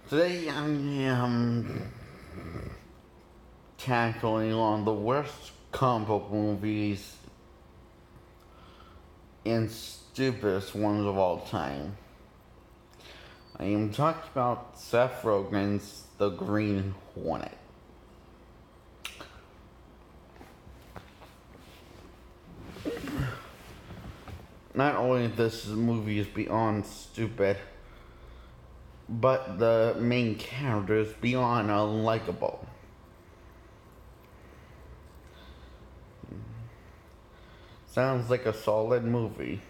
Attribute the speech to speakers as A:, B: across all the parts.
A: Today I am tackling on the worst comic book movies and stupidest ones of all time. I am talking about Seth Rogen's The Green Hornet. Not only this movie is beyond stupid, but the main character is beyond unlikable. Sounds like a solid movie.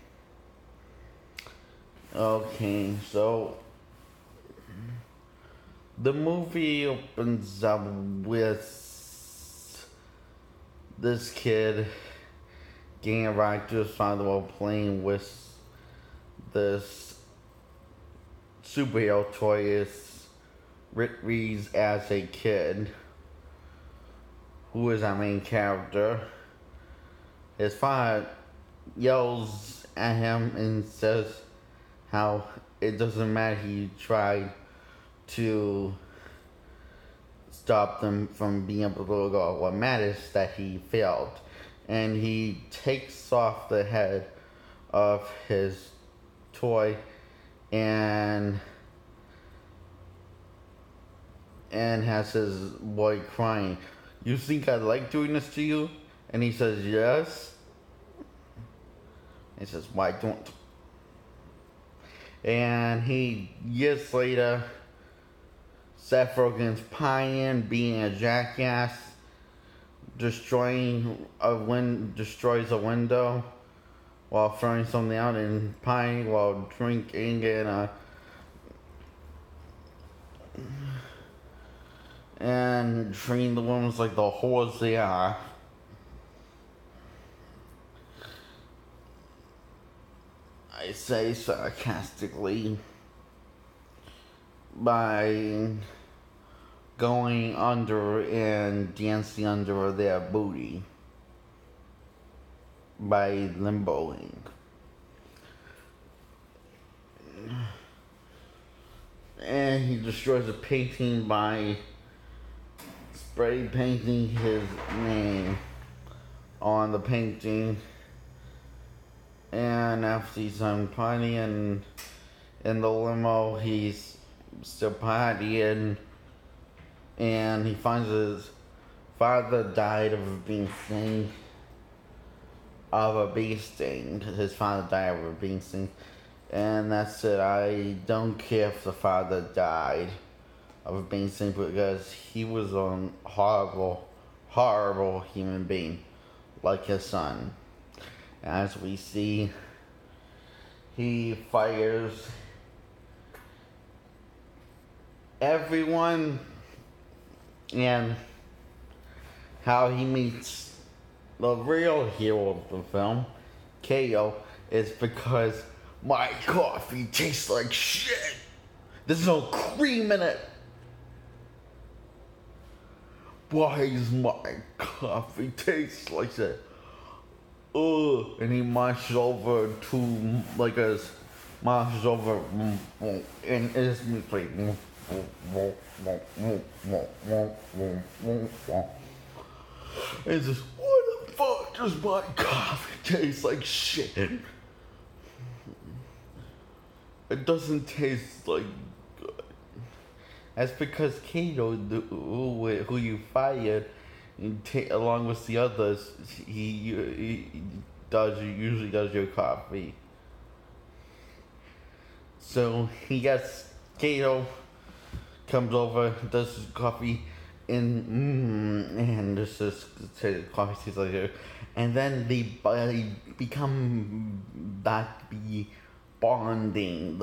A: Okay, so the movie opens up with this kid getting a ride to his father while playing with this superhero toy Rick Reeves as a kid, who is our main character. His father yells at him and says how it doesn't matter, he tried to stop them from being able to go. What matters is that he failed. And he takes off the head of his toy and has his boy crying. You think I like doing this to you? And he says, yes. He says, why don't? And years later, Seth Rogen's pieing, being a jackass, destroys a window while throwing something out, and pieing while drinking and treating the women like the whores they are. I say sarcastically, by going under and dancing under their booty, by limboing. And he destroys a painting by spray painting his name on the painting. And after he's done partying in the limo, he's still partying, and he finds his father died of a bee sting. His father died of a bee sting, and that's it. I don't care if the father died of a bee sting, because he was a horrible, horrible human being, like his son. As we see, he fires everyone, and how he meets the real hero of the film, Ko, is because my coffee tastes like shit. There's no cream in it. Why does my coffee taste like that? And he marches over and it's like, it's just, what the fuck does my coffee taste like shit? It doesn't taste like good. That's because Kato, who you fired, along with the others, he usually does your coffee. So Kato comes over, does his coffee, and this is coffee tastes like it. And then they become the bonding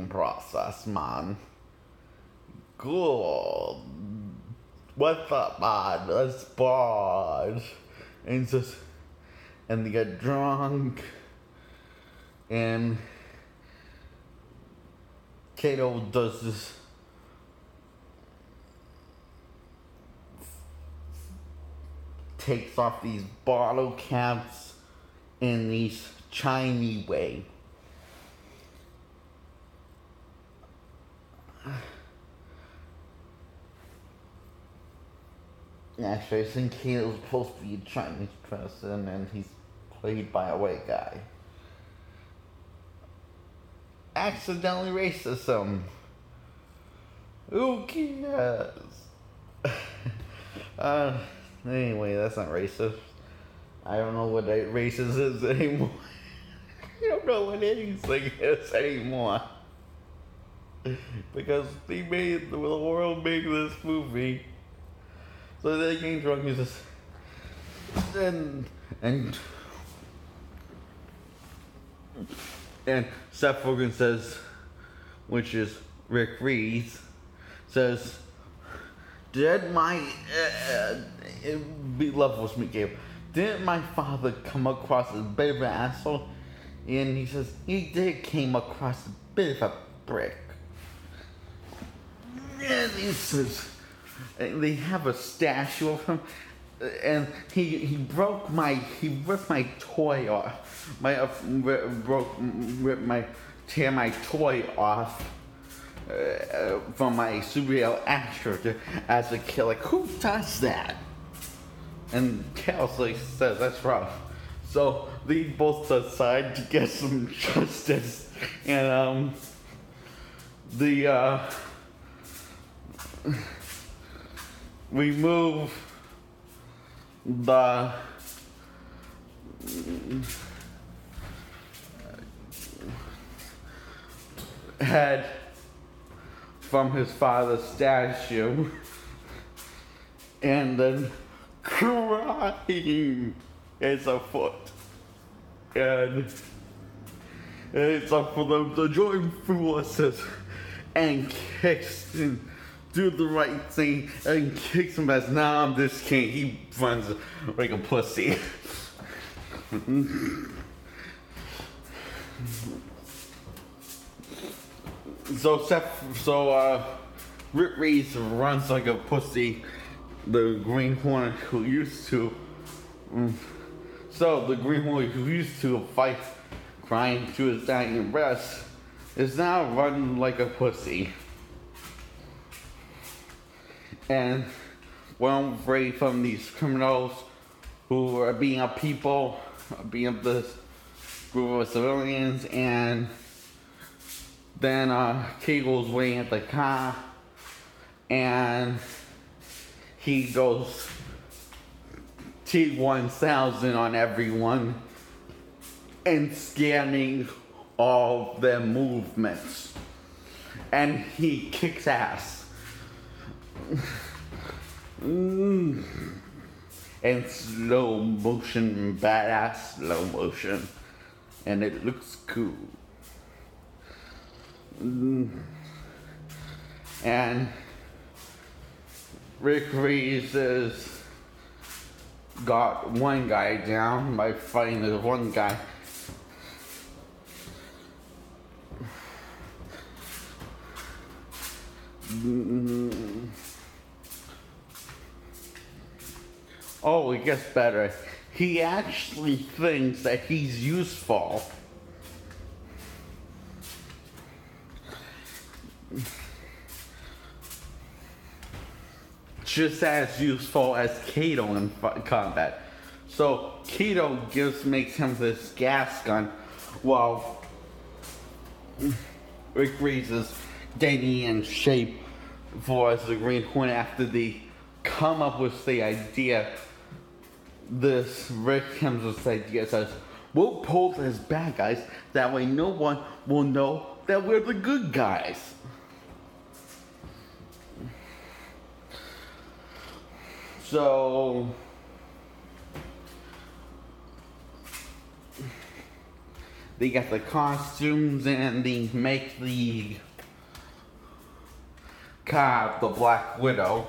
A: process, man. Good. What's up, man? Let's bond. And they get drunk, and Kato does this takes off these bottle caps in these Chinese way. Actually, I think Kato's supposed to be a Chinese person, and he's played by a white guy. Accidentally racism. Who cares? Anyway, that's not racist. I don't know what racist is anymore. I don't know what anything is anymore. Because the world made this movie. So they getting drunk and just and Seth Rogen says, which is Rick Reese, says, did my be level with me, Gabe. Didn't my father come across as a bit of an asshole? And he says he did came across a bit of a brick. And he says they have a statue of him, and he ripped my toy off, tear my toy off from my superhero actor as a kid. Like, who does that? And Kelsey says that's rough. So they both decide to get some justice, and remove the head from his father's statue, and then crying is afoot, and it's up for them to join forces and kicks and do the right thing and kicks him as, nah, I'm this king. He runs like a pussy. Rick Reese runs like a pussy. The Green Hornet who used to fight, crying to his dying breast, is now running like a pussy. And run away from these criminals who are beating up people, beating up this group of civilians, and then Kegel's waiting at the car, and he goes T-1000 on everyone and scanning all their movements, and he kicks ass. And slow motion, badass slow motion, and it looks cool. And Rick Reese has got one guy down by fighting the one guy. Oh, it gets better. He actually thinks that he's useful. Just as useful as Kato in combat. So Kato makes him this gas gun while Rick Reese is getting in shape for as the Green Hornet after they come up with the idea. This Rick comes with this idea, says, we'll pose as bad guys, that way no one will know that we're the good guys. So they got the costumes and they make the car the Black Widow,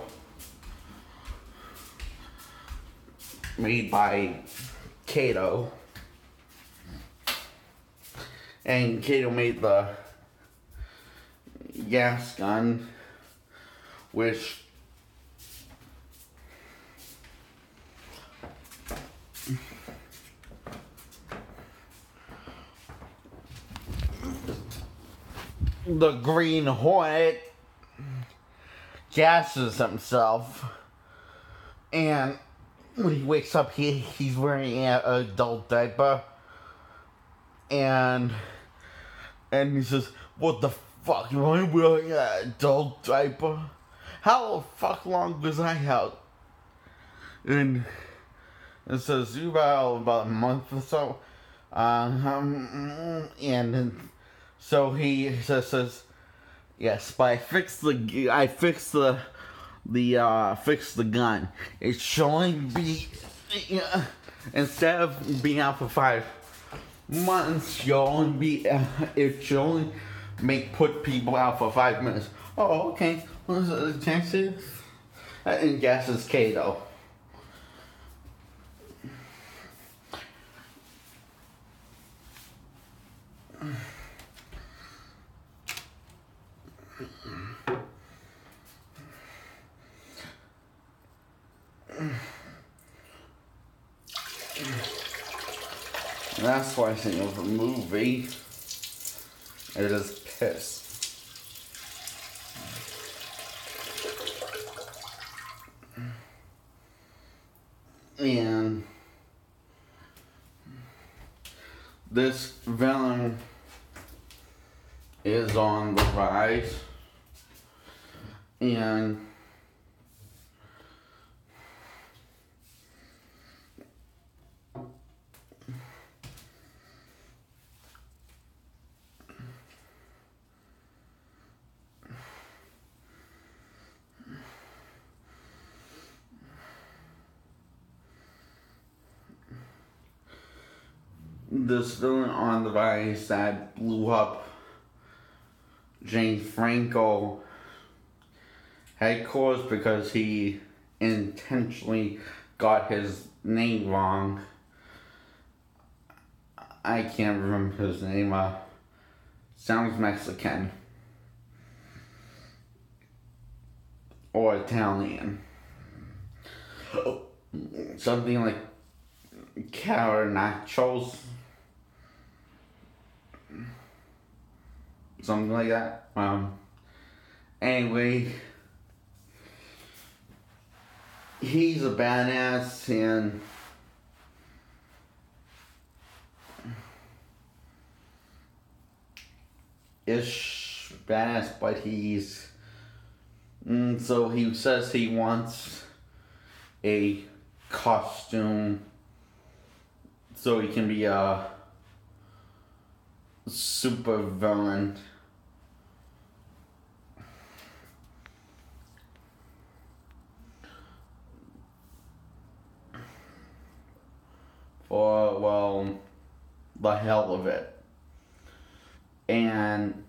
A: made by Kato. And Kato made the gas gun, which the Green Hornet gasses himself And when he wakes up, he's wearing an adult diaper. And he says, "What the fuck? Am I wearing an adult diaper? How the fuck long was I out?" And it says, "You about a month or so." And so he says, "Yes, but I fixed the gun. It should only be instead of being out for 5 months, it should only put people out for 5 minutes." Oh, okay. What's the chances? And guess it's Kato. That's why I think of a movie. It is Piss. And this villain is on the rise. And this villain on the rise that blew up James Franco headquarters because he intentionally got his name wrong. I can't remember his name. Sounds Mexican or Italian. Something like Caranachos. Something like that. Anyway, he's a badass and ish badass, but he's so he says he wants a costume so he can be a super villain. For, well, the hell of it. And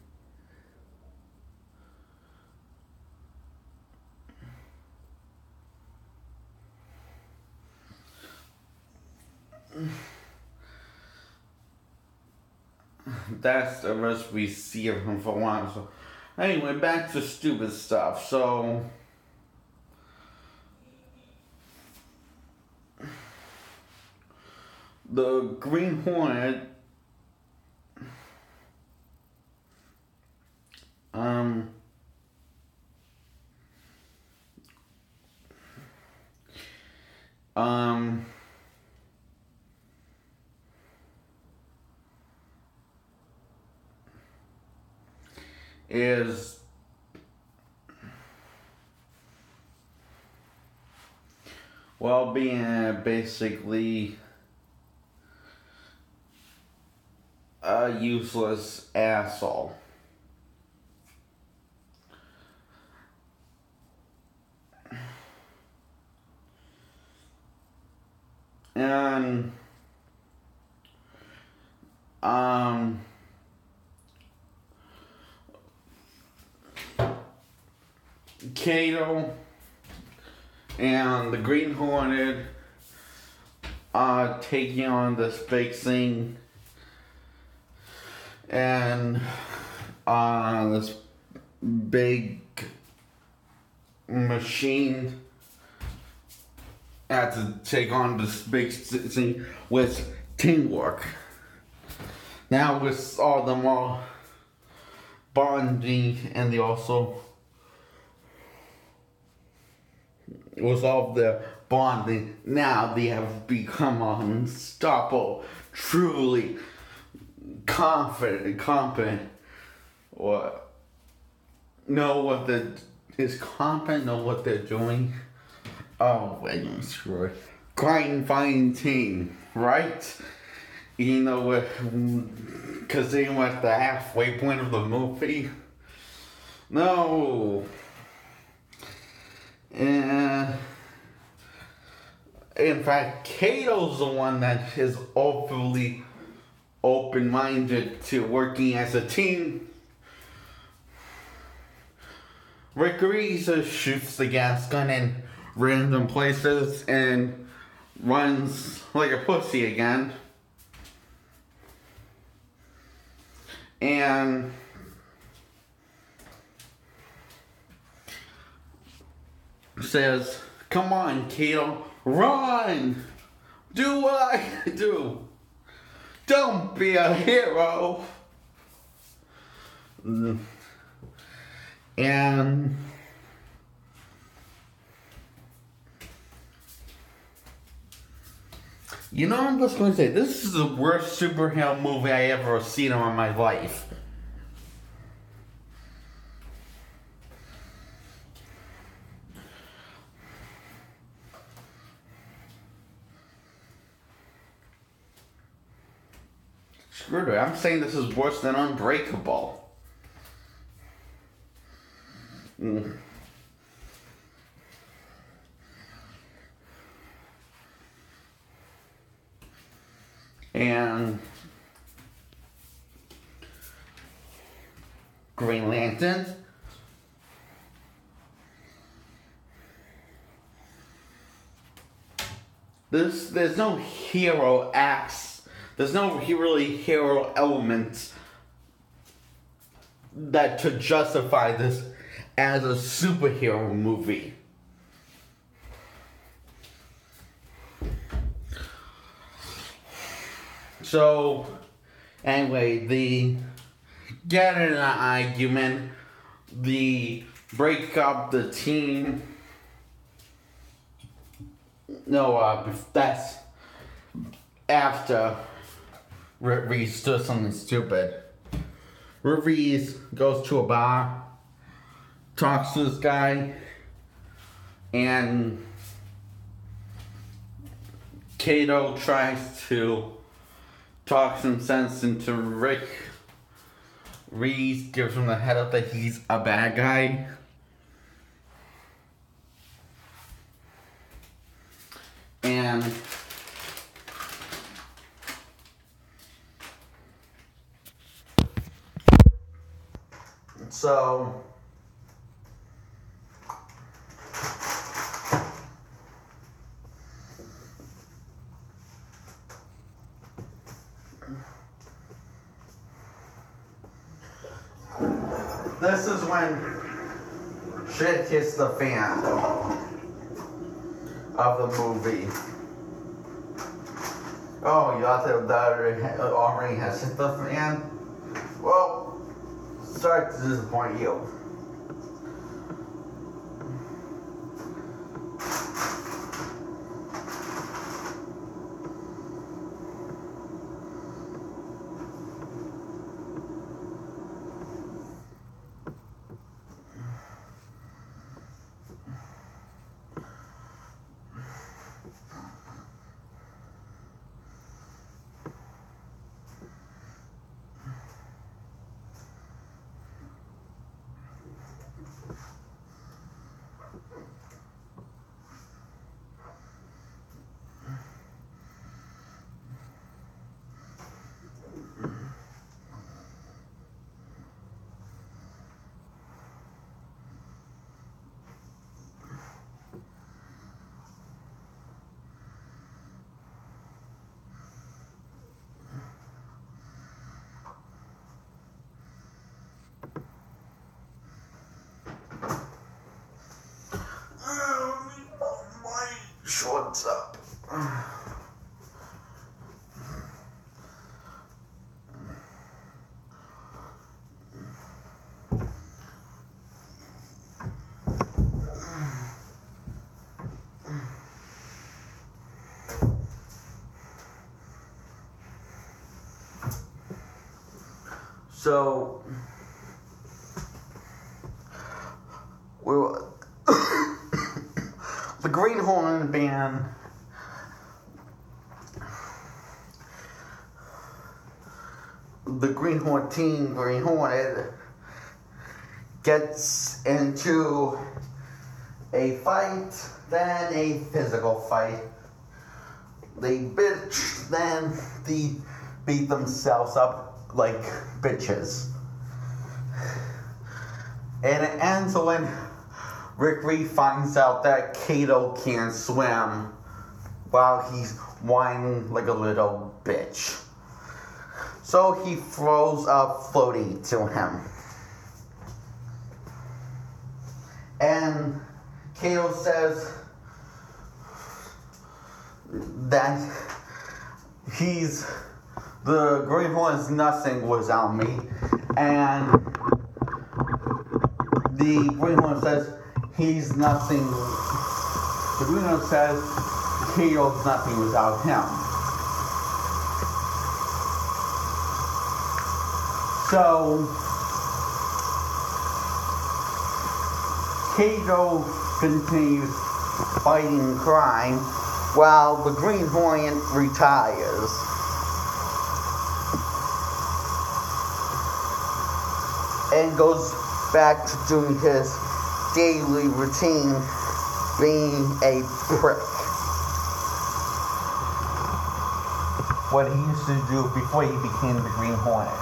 A: that's the rest we see of him for a while. So anyway, back to stupid stuff. So the Green Hornet is well being basically a useless asshole. And Kato and the Green Hornet are taking on this big thing, and this big machine had to take on this big thing with teamwork. Now with all them all bonding, and they also with all of their bonding. Now they have become unstoppable, truly confident, competent, or know what is competent, know what they're doing. Oh, wait, I'm screwed. Crime fighting team, right? You know, because they were at the halfway point of the movie. No. In fact, Kato's the one that is overly open-minded to working as a team. Rick Reese shoots the gas gun in random places and runs like a pussy again. And says, "Come on, Kato, run! Do what I do. Don't be a hero." And you know, I'm just going to say, this is the worst superhero movie I ever seen in my life. Screw it, I'm saying this is worse than Unbreakable. And Green Lantern. There's no hero acts. There's no really hero elements that to justify this as a superhero movie. So, anyway, they get in an argument, they break up the team. No, that's after Reese does something stupid. Reese goes to a bar, talks to this guy, and Kato tries to talk some sense into Rick. Reese gives him the head up that he's a bad guy. And so this is when shit hits the fan of the movie. Oh, you thought that already has hit the fan? Well, sorry to disappoint you. Shorts up. So, we were the Green Hornet band. The Green Hornet team, Green Hornet, gets into a fight, then a physical fight. They bitch, then they beat themselves up like bitches. And it ends when Rick Reed finds out that Kato can't swim while he's whining like a little bitch. So he throws a floaty to him. And Kato says that the Green Hornet's nothing without me. And the Green Hornet says he's nothing. The Green Hornet says Kato's nothing without him. So Kato continues fighting crime while the Green Hornet retires. And goes back to doing his daily routine, being a prick. What he used to do before he became the Green Hornet.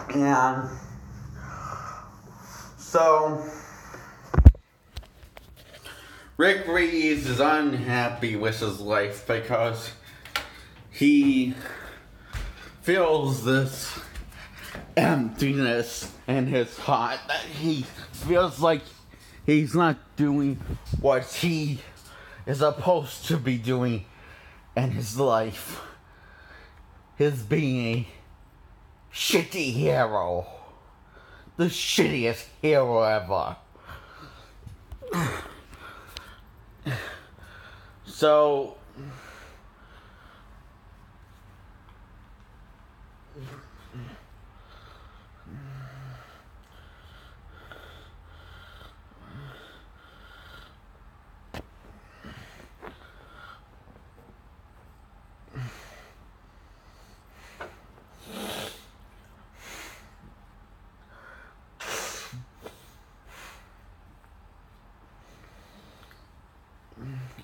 A: And so Rick Reed is unhappy with his life because he feels this emptiness in his heart, that he feels like he's not doing what he is supposed to be doing in his life. His being a shitty hero. The shittiest hero ever. So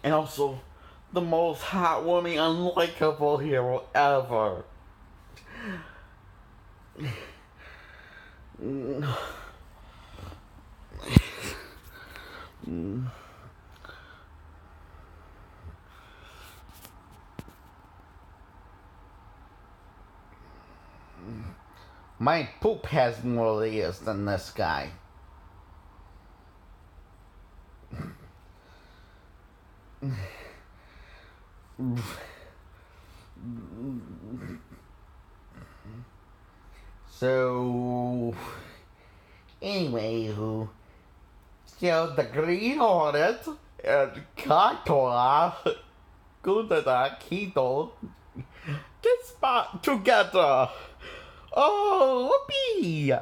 A: and also the most heartwarming, unlikable hero ever. My poop has more layers than this guy. So, anyway, so the Green Hornet and Katora go to the Keto get back together. Oh, whoopee!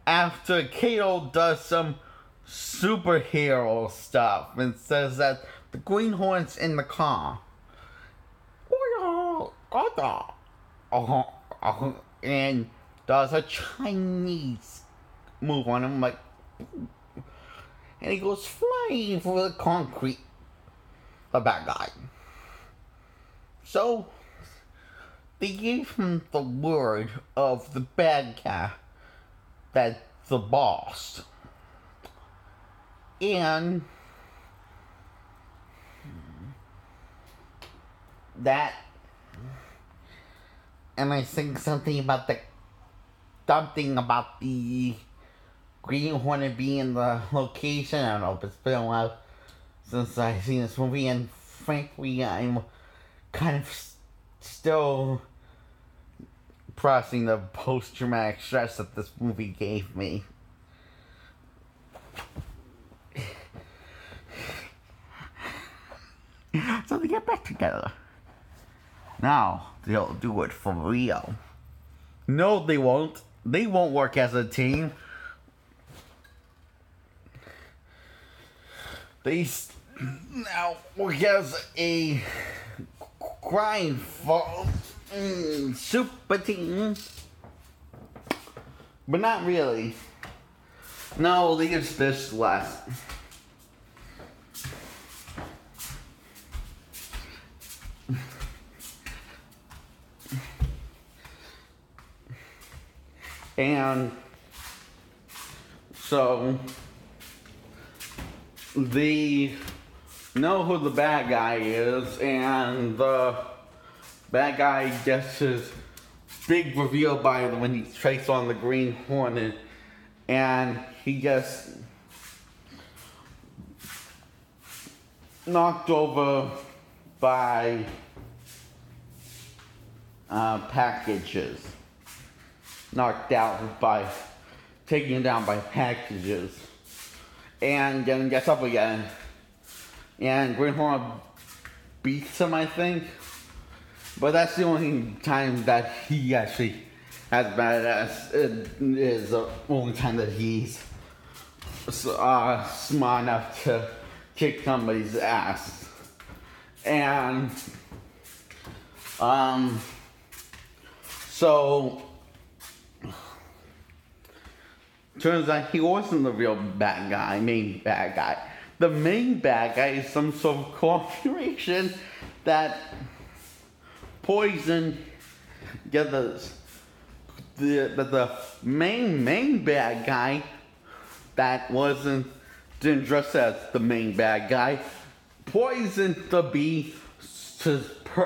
A: After Kato does some superhero stuff and says that the Green Hornet's in the car. And does a Chinese move on him, like, and he goes flying through the concrete. A bad guy. So they gave him the word of the bad guy, that's the boss. And that, and I think something about the Green Hornet being the location. I don't know, but it's been a while since I've seen this movie, and frankly, I'm kind of still processing the post-traumatic stress that this movie gave me. So they get back together. Now they'll do it for real. No, they won't. They won't work as a team. They now work as a crime super team. But not really. No, they just this less. And so they know who the bad guy is, and the bad guy gets his big reveal by when he strikes on the Green Hornet, and he gets knocked over by packages. Knocked out by, taken down by packages, and then gets up again, and Green Hornet beats him, I think, but that's the only time that he actually has badass. It is the only time that he's smart enough to kick somebody's ass, and so turns out he wasn't the real main bad guy. The main bad guy is some sort of corporation that poisoned the main bad guy that didn't dress as the main bad guy, poisoned the bee to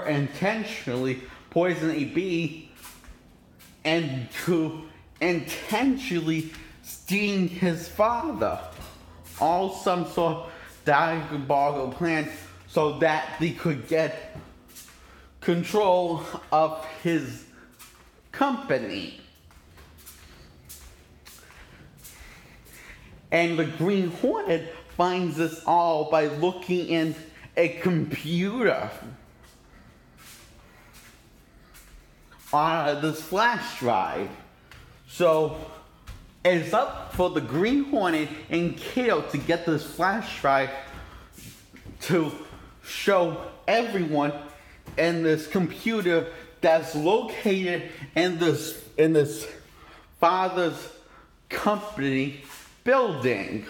A: intentionally poison a bee and to intentionally sting his father. All some sort of diabolical plan so that they could get control of his company. And the Green Hornet finds this all by looking in a computer on this flash drive. So it's up for the Green Hornet and Kale to get this flash drive to show everyone in this computer that's located in this father's company building.